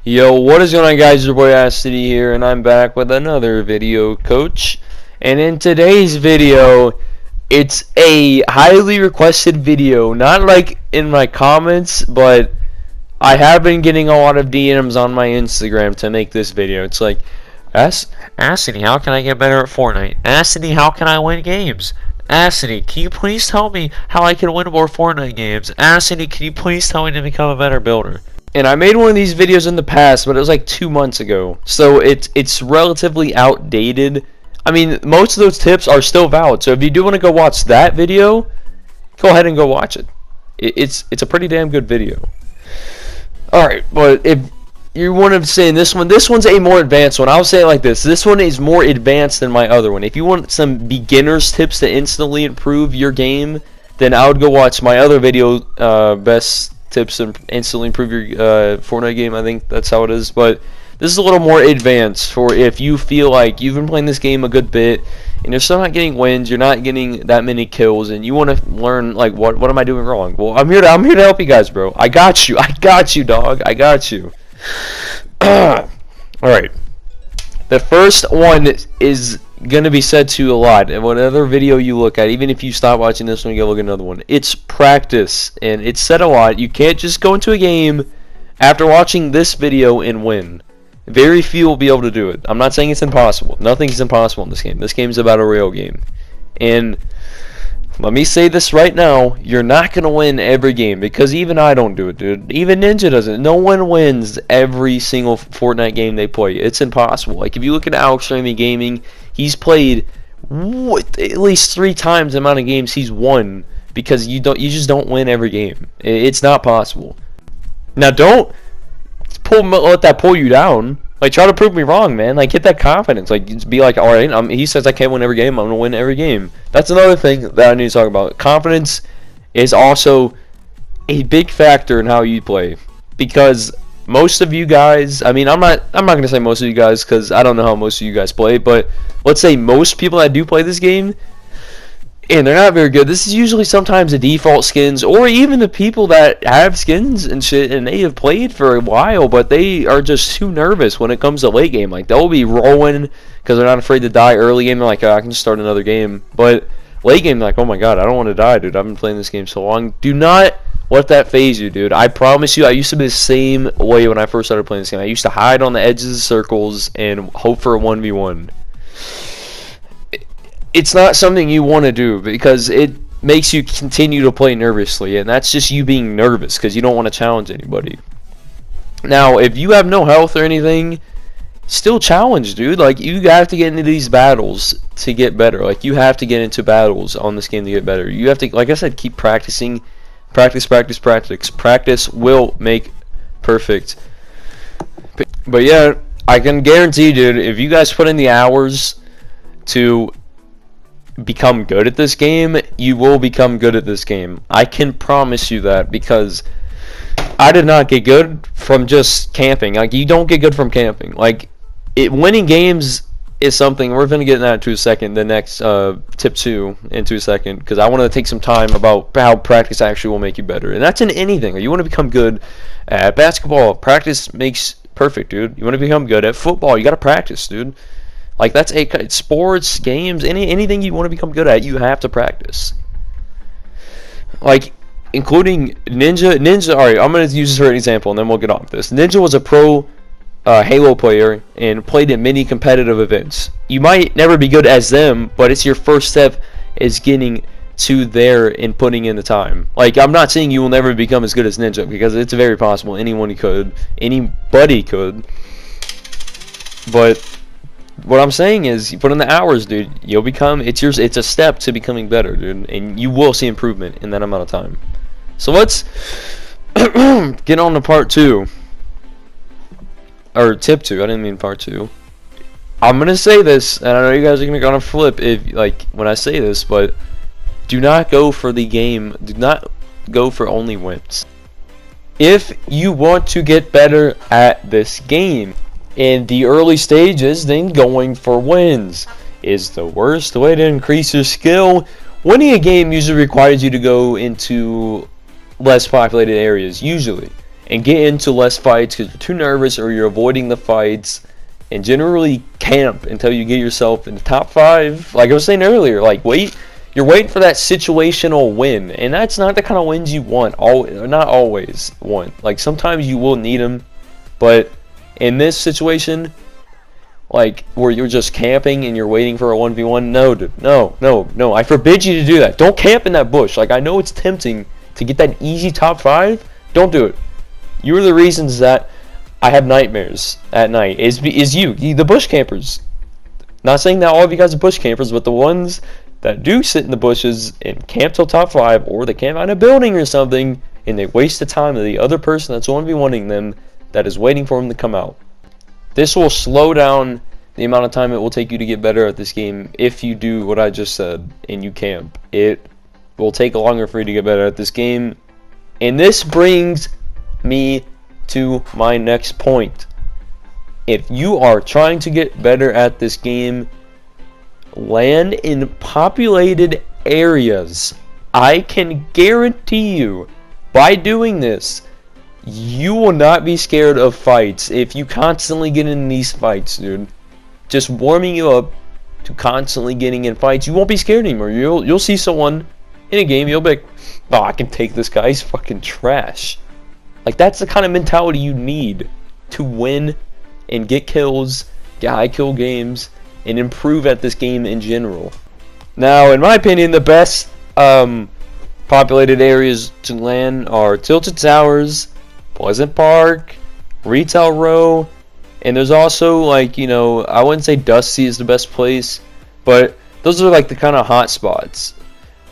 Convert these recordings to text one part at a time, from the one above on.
Yo, what is going on, guys? Your boy Asidiy here, and I'm back with another video, coach. And in today's video, it's a highly requested video. Not like in my comments, but I have been getting a lot of DMs on my Instagram to make this video. It's like, Asidiy, how can I get better at Fortnite? Asidiy, how can I win games? Asidiy, can you please tell me how I can win more Fortnite games? Asidiy, can you please tell me to become a better builder? And I made one of these videos in the past, but it was like 2 months ago. So it's relatively outdated. I mean, most of those tips are still valid. So if you do want to go watch that video, go ahead and go watch it. It's a pretty damn good video. Alright, but if you want to say this one's a more advanced one. I'll say it like this. This one is more advanced than my other one. If you want some beginner's tips to instantly improve your game, then I would go watch my other video, best tips to instantly improve your Fortnite game. I think that's how it is. But this is a little more advanced for if you feel like you've been playing this game a good bit and you're still not getting wins, you're not getting that many kills, and you want to learn like what am I doing wrong? Well, I'm here to help you guys, bro. I got you, dog. I got you. All right. The first one is gonna be said to a lot, and whatever video you look at, even if you stop watching this one and go look at another one, it's practice, and it's said a lot. You can't just go into a game after watching this video and win. Very few will be able to do it. I'm not saying it's impossible. Nothing's impossible in this game. This game is about a real game, and let me say this right now, you're not going to win every game, because even I don't do it, dude. Even Ninja doesn't. No one wins every single Fortnite game they play. It's impossible. Like, if you look at Alex Gaming, he's played at least 3 times the amount of games he's won, because you just don't win every game. It's not possible. Now, don't let that pull you down. Like, try to prove me wrong, man. Like, get that confidence. Like, just be like, all right, he says I can't win every game. I'm going to win every game. That's another thing that I need to talk about. Confidence is also a big factor in how you play. Because most of you guys, I mean, I'm not going to say most of you guys because I don't know how most of you guys play. But let's say most people that do play this game, and they're not very good. This is usually sometimes the default skins, or even the people that have skins and shit, and they have played for a while, but they are just too nervous when it comes to late game. Like, they'll be rolling because they're not afraid to die. Early game, they're like, oh, I can just start another game. But late game, like, oh my god, I don't want to die, dude. I've been playing this game so long. Do not let that phase you, dude. I promise you, I used to be the same way when I first started playing this game. I used to hide on the edges of circles and hope for a 1v1. It's not something you want to do because it makes you continue to play nervously, and that's just you being nervous because you don't want to challenge anybody. Now, if you have no health or anything, still challenge, dude. Like, you have to get into these battles to get better. Like, you have to get into battles on this game to get better. You have to, like I said, keep practicing. Practice, practice, practice. Practice will make perfect. But yeah, I can guarantee, dude, if you guys put in the hours to become good at this game, you will become good at this game. I can promise you that, because I did not get good from just camping. Like, you don't get good from camping. Like, winning games is something we're going to get into a second, the next tip 2 into a second, because I want to take some time about how practice actually will make you better. And that's in anything. Like, you want to become good at basketball, practice makes perfect, dude. You want to become good at football, you got to practice, dude. Like, that's sports, games, anything you want to become good at, you have to practice. Like, including Ninja, alright, I'm going to use this for an example, and then we'll get off this. Ninja was a pro Halo player and played in many competitive events. You might never be good as them, but it's your first step is getting to there and putting in the time. Like, I'm not saying you will never become as good as Ninja, because it's very possible. Anybody could. But what I'm saying is, you put in the hours, dude. You'll become. It's a step to becoming better, dude, and you will see improvement in that amount of time. So let's get on to part 2, or tip 2. I didn't mean part 2. I'm gonna say this, and I know you guys are gonna flip if when I say this, but do not go for the game. Do not go for only wins. If you want to get better at this game, in the early stages, then going for wins is the worst way to increase your skill. Winning a game usually requires you to go into less populated areas, usually. and get into less fights because you're too nervous or you're avoiding the fights, and generally camp until you get yourself in the top 5. Like I was saying earlier, like you're waiting for that situational win, and that's not the kind of wins you want. Not always want. Like sometimes you will need them, but in this situation, like where you're just camping and you're waiting for a 1v1, no, dude, no, I forbid you to do that. Don't camp in that bush. Like I know it's tempting to get that easy top 5. Don't do it. You're the reasons that I have nightmares at night. Is you, the bush campers. Not saying that all of you guys are bush campers, but the ones that do sit in the bushes and camp till top 5, or they camp out in a building or something, and they waste the time of the other person that's 1v1ing them that is waiting for them to come out. This will slow down the amount of time it will take you to get better at this game if you do what I just said and you camp. It will take longer for you to get better at this game. And this brings me to my next point. If you are trying to get better at this game, land in populated areas. I can guarantee you, by doing this, you will not be scared of fights if you constantly get in these fights, dude. Just warming you up to constantly getting in fights, you won't be scared anymore. You'll see someone in a game, you'll be like, oh, I can take this guy, he's fucking trash. Like, that's the kind of mentality you need to win and get kills, get high kill games, and improve at this game in general. Now, in my opinion, the best populated areas to land are Tilted Towers, Pleasant Park, Retail Row, and there's also, like, you know, I wouldn't say Dusty is the best place, but those are like the kind of hot spots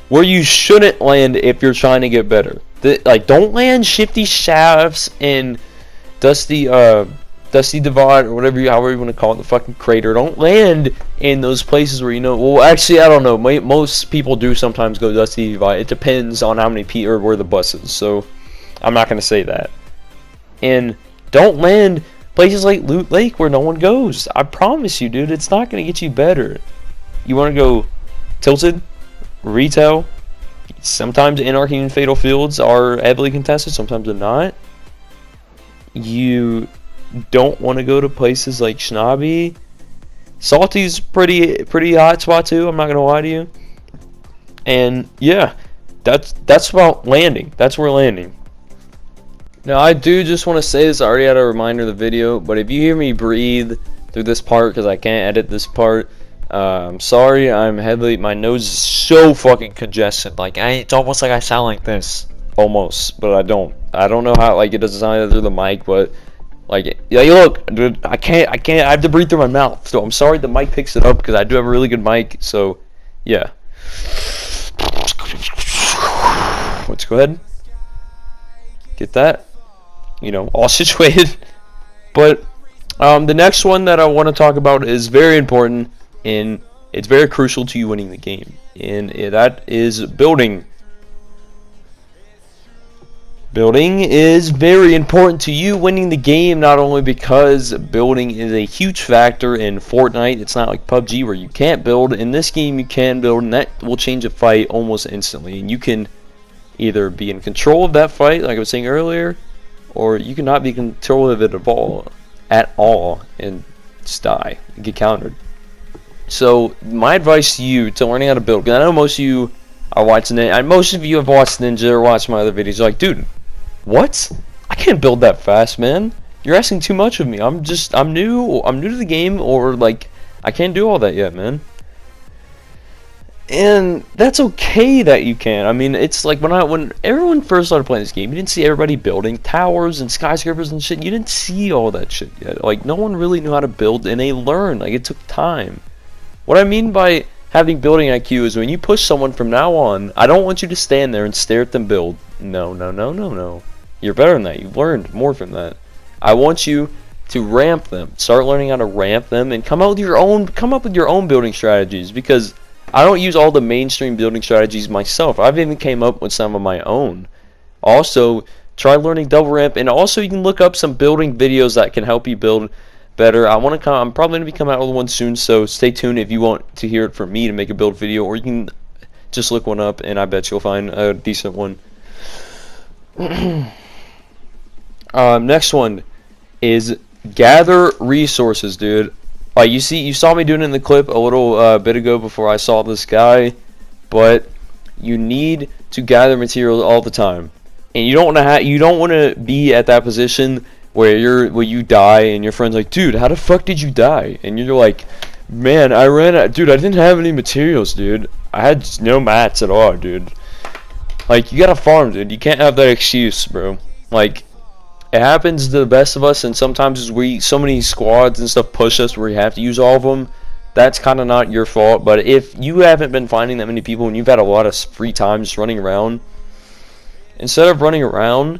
where you shouldn't land if you're trying to get better. Like, don't land Shifty Shafts and Dusty Divide, or however you want to call it, the fucking crater. Don't land in those places where, you know, well, actually, I don't know. Most people do sometimes go Dusty Divide. It depends on how many people or where the bus is, so I'm not going to say that. And don't land places like Loot Lake where no one goes. I promise you, dude, it's not going to get you better. You want to go Tilted, Retail. Sometimes Anarchy and Fatal Fields are heavily contested, sometimes they're not. You don't want to go to places like Schnobby. Salty's pretty hot spot too, I'm not gonna lie to you. And yeah, that's about landing. That's where landing. Now I do just want to say this, I already had a reminder of the video, but if you hear me breathe through this part because I can't edit this part, I'm sorry. My nose is so fucking congested. Like, it's almost like I sound like this. Almost, but I don't know how, like, it doesn't sound through the mic, but like, yeah, look, dude, I have to breathe through my mouth. So I'm sorry the mic picks it up because I do have a really good mic. So yeah, let's go ahead, get that, you know, all situated. But the next one that I want to talk about is very important, and it's very crucial to you winning the game, and that is building. Building is very important to you winning the game, not only because building is a huge factor in Fortnite. It's not like PUBG where you can't build. In this game you can build, and that will change a fight almost instantly. And you can either be in control of that fight, like I was saying earlier, or you cannot be in control of it at all and just die and get countered. So my advice to you to learning how to build, because I know most of you are watching it, and most of you have watched Ninja or watched my other videos, you're like, dude, what? I can't build that fast, man. You're asking too much of me. I'm new to the game, or like, I can't do all that yet, man. And that's okay that you can. I mean, it's like when everyone first started playing this game, you didn't see everybody building towers and skyscrapers and shit. You didn't see all that shit yet. Like, no one really knew how to build, and they learned. Like, it took time. What I mean by having building IQ is when you push someone from now on, I don't want you to stand there and stare at them build. No. You're better than that. You've learned more from that. I want you to ramp them. Start learning how to ramp them and come up with your own building strategies, because I don't use all the mainstream building strategies myself. I've even came up with some of my own. Also, try learning double ramp, and also you can look up some building videos that can help you build better. I'm probably going to be coming out with one soon, so stay tuned if you want to hear it from me to make a build video, or you can just look one up and I bet you'll find a decent one. Next one is gather resources, dude. You saw me doing it in the clip a little bit ago before I saw this guy, but you need to gather materials all the time, and you don't want to be at that position where you die and your friend's like, dude, how the fuck did you die? And you're like, man, I ran out, dude. I didn't have any materials, dude. I had no mats at all, dude. Like, you gotta farm, dude. You can't have that excuse, bro. Like, it happens to the best of us, and sometimes so many squads and stuff push us where you have to use all of them. That's kind of not your fault. But if you haven't been finding that many people and you've had a lot of free time just running around, instead of running around,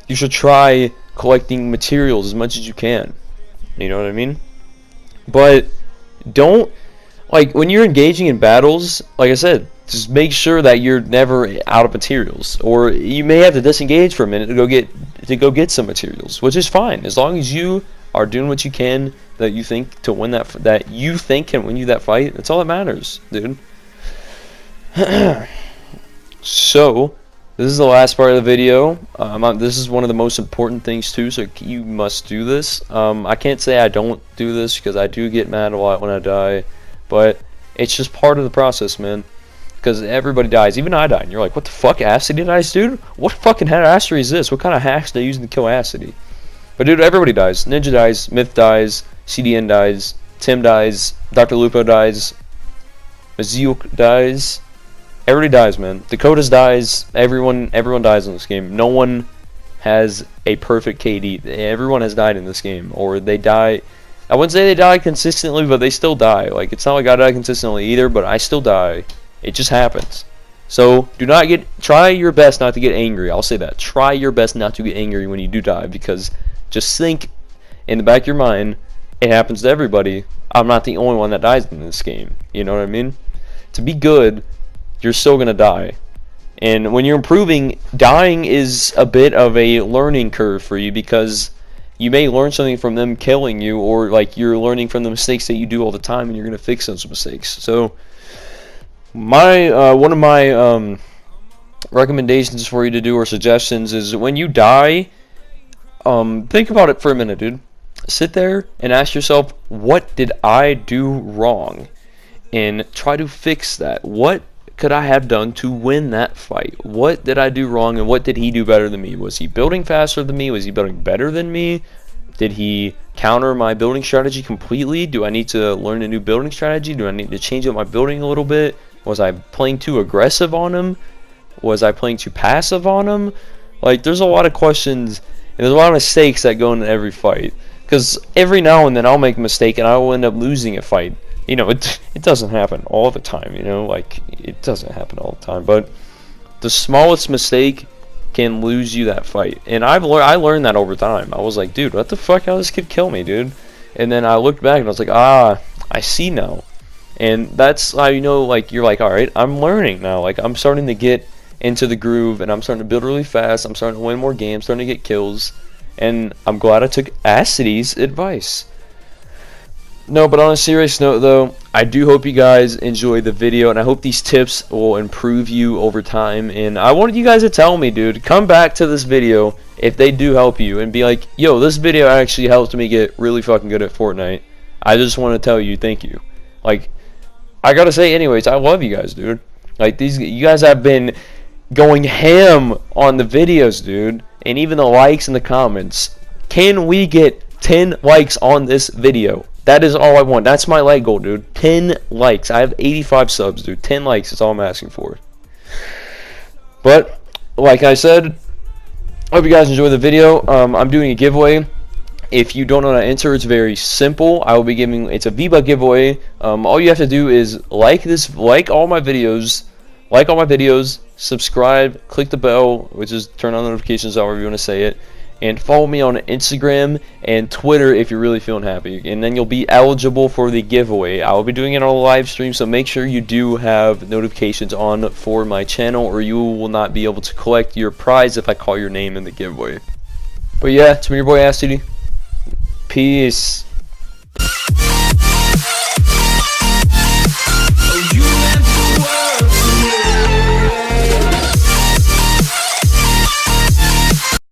you should try collecting materials as much as you can. You know what I mean? But don't, like, when you're engaging in battles, like I said, just make sure that you're never out of materials, or you may have to disengage for a minute to go get some materials, which is fine as long as you are doing what you can that you think to win that you think can win you that fight. That's all that matters, dude. So this is the last part of the video. This is one of the most important things too, so you must do this. I can't say I don't do this because I do get mad a lot when I die, but it's just part of the process, man. Because everybody dies, even I died. And you're like, what the fuck, Asidiy dies, dude? What fucking hassery is this? What kind of hacks are they using to kill Asidiy? But dude, everybody dies. Ninja dies, Myth dies, CDN dies, Tim dies, Dr. Lupo dies, Azilk dies. Everybody dies, man. Dakotas dies. Everyone dies in this game. No one has a perfect KD. Everyone has died in this game, or they die. I wouldn't say they die consistently, but they still die. Like, it's not like I die consistently either, but I still die. It just happens. So try your best not to get angry. I'll say that. Try your best not to get angry when you do die, because just think in the back of your mind, it happens to everybody. I'm not the only one that dies in this game. You know what I mean? To be good, you're still gonna die. And when you're improving, dying is a bit of a learning curve for you, because you may learn something from them killing you, or like you're learning from the mistakes that you do all the time, and you're gonna fix those mistakes. So one of my recommendations for you to do, or suggestions, is when you die, think about it for a minute, dude. Sit there and ask yourself, what did I do wrong? And try to fix that. What could I have done to win that fight? What did I do wrong, and what did he do better than me? Was he building faster than me? Was he building better than me? Did he counter my building strategy completely? Do I need to learn a new building strategy? Do I need to change up my building a little bit? Was I playing too aggressive on him? Was I playing too passive on him? Like, there's a lot of questions, and there's a lot of mistakes that go into every fight. Because every now and then I'll make a mistake and I will end up losing a fight. You know, it doesn't happen all the time, you know? Like, it doesn't happen all the time. But the smallest mistake can lose you that fight. And I learned that over time. I was like, dude, what the fuck? How this kid kill me, dude? And then I looked back and I was like, I see now. And that's how you know, like, you're like, alright, I'm learning now. Like, I'm starting to get into the groove, and I'm starting to build really fast. I'm starting to win more games, starting to get kills. And I'm glad I took Asidiy's advice. No, but on a serious note, though, I do hope you guys enjoyed the video, and I hope these tips will improve you over time. And I wanted you guys to tell me, dude, come back to this video if they do help you, and be like, yo, this video actually helped me get really fucking good at Fortnite. I just want to tell you thank you. Like, I gotta say, anyways, I love you guys, dude. Like, you guys have been going ham on the videos, dude, and even the likes and the comments. Can we get 10 likes on this video? That is all I want. That's my like goal, dude. 10 likes. I have 85 subs, dude. 10 likes is all I'm asking for. But, like I said, I hope you guys enjoy the video. I'm doing a giveaway. If you don't know how to enter, it's very simple. I will be giving, it's a V-Buck giveaway. All you have to do is like all my videos, subscribe, click the bell, which is turn on notifications, however you want to say it, and follow me on Instagram and Twitter if you're really feeling happy, and then you'll be eligible for the giveaway. I will be doing it on a live stream, so make sure you do have notifications on for my channel, or you will not be able to collect your prize if I call your name in the giveaway. But yeah, it's me, your boy Asidiy. Peace.